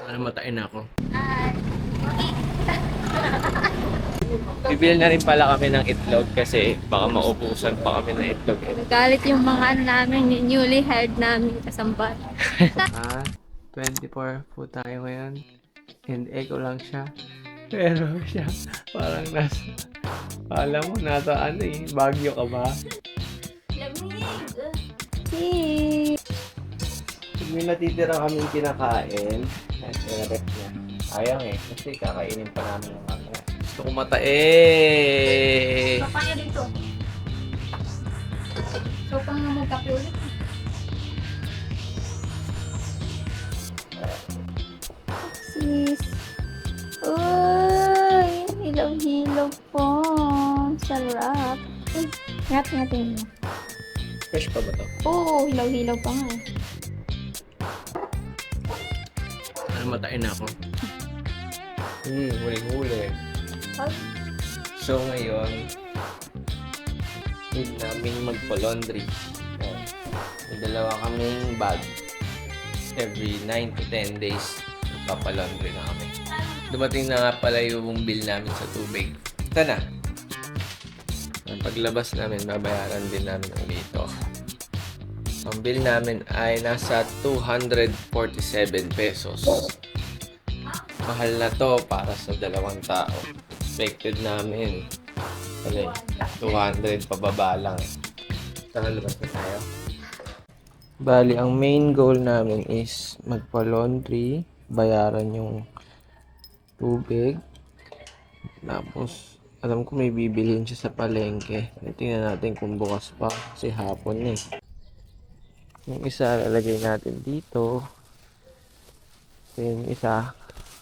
Namatayin na ako. At Bibili na rin pala kami ng itlog kasi baka maubusan pa kami ng itlog. nagalit yung mga ano namin, yung newly hired namin kasambat. 24 po tayo ngayon. And echo lang siya. Pero siya parang nasa, alam mo, nasa ano eh, Baguio ka ba? Lamig! Hey! Pag may natitira kaming kinakain, rep niya. Ayaw eh, kasi kakainin pa namin yung ano. Gusto ko matae! Sopa nga dito. Sopa nga magkape ulit. Sis. Uy! Hilaw-hilaw po. Sarap. Ngat-ngatin mo. Fresh pa ba to? Oo, hilaw-hilaw pa nga. Namatayin na ako. Huli-huli. So ngayon, need namin magpa-laundry. May dalawa kaming bag. Every 9 to 10 days, magpapa-laundry na kami. Dumating na nga pala yung bill namin sa tubig. Ito na. Ang paglabas namin, babayaran din namin ang dito. Ang bill namin ay nasa 247 pesos. Mahal na to para sa dalawang tao. Expected namin 200 pababa lang. Tara, labas na tayo. Bali, ang main goal namin is magpa-laundry, bayaran yung tubig. Tapos, alam ko may bibilhin siya sa palengke. Tingnan natin kung bukas pa kasi hapon na eh. Yung isa lalagay natin dito. Yung isa,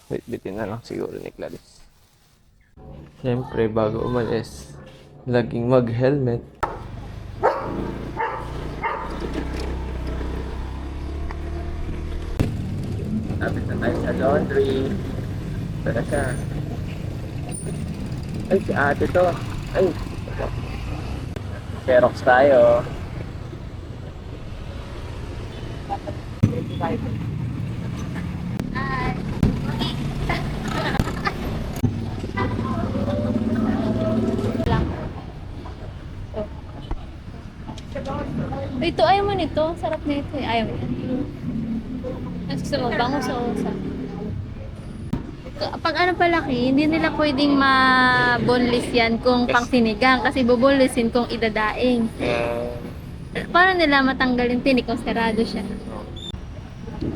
bitbitin na lang siguro ni Clarice. Siyempre, bago umalis, laging mag-helmet. Tapos na tayo sa laundry. Ito na siya. Ay, si ate to. Ay, Xerox tayo. At ito, ayaw mo nito. Sarap na ito. Ayaw mo yan. Gusto mo, bango sa usa. Pag ano palaki, hindi nila pwedeng ma-boneless yan kung pang sinigang kasi bubonelessin kung idadaing. Paano nila matanggal yung tinik kung sarado siya?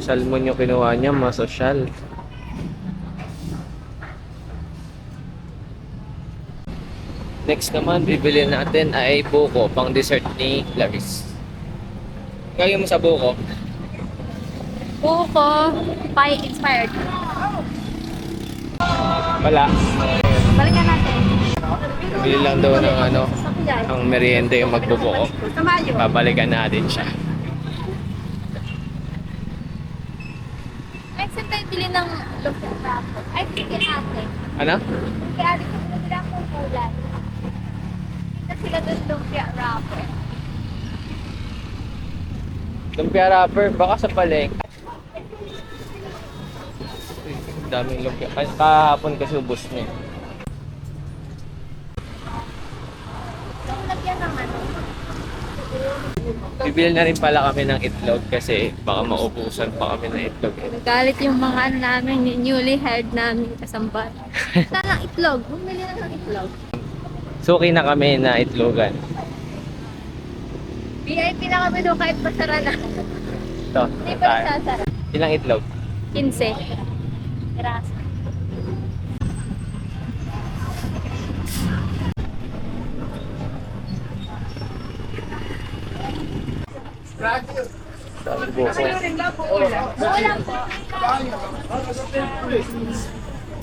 Salmon yung kinuha niya, masosyal. Next naman, bibili natin ay buko, pang dessert ni Clarice. Kaya mo sa buko? Buko, pie expired. Wala. Balikan natin. Bili lang daw ng ano, ang merienda yung magbubuko. Samayo. Babalikan natin siya. Ay, saan tayo bili ng lumpia wrapper? Ay, sige ate. Ano? Sige ate, kung nila akong kulay. Kita sila doon lumpia wrapper. Lumpia wrapper, baka sa palengke. Daming lumpia. Kahapon kasi ubos na eh. Yung lagyan ng ano? Bibili na rin pala kami ng itlog kasi baka maubusan pa kami ng itlog eh. Nagalit yung mga ano namin, yung newly hired namin kasambat. Sana itlog. Bumili na ng itlog. Suki na kami na itlogan. VIP na kami doon kahit masara na. Ito, Hindi pa rin sasara. ilang itlog? 15. Gracias. Dami buko. Wala po.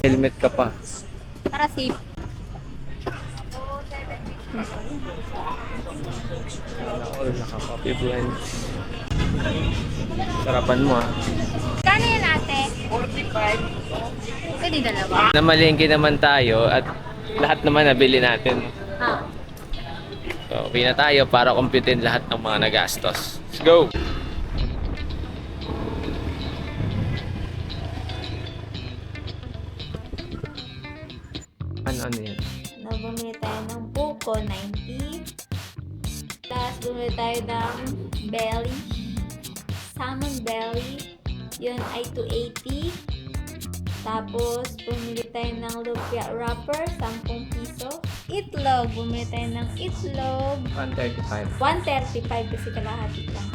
Helmet ka pa. Para safe. All naka-coffee blend. Sarapan mo ah. Kano yan ate? 45. Pwede dalawa. Namalengke naman tayo at lahat naman nabili natin. Ah. So, uwi na tayo para kumputin lahat ng mga nagastos. Let's go! Ano yan? Bumili tayo ng buko, 90. Tapos bumili tayo ng belly, salmon belly. Yun ay 280. Tapos bumili tayo ng lumpia wrapper, 10 piso. Itlog, bumili tayo ng itlog. 135. 135 kasi kalahati lang.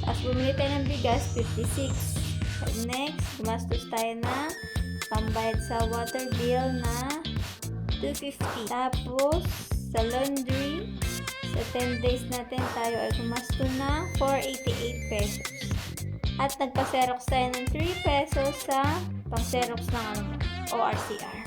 Tapos bumili tayo ng bigas, 56. Next, gumastos tayo na pambayad sa water bill na 250. Tapos, sa laundry, sa 10 days natin tayo ay gumasto na 488 pesos. At nagpa-xerox tayo ng 3 pesos sa pang-xerox ng ORCR.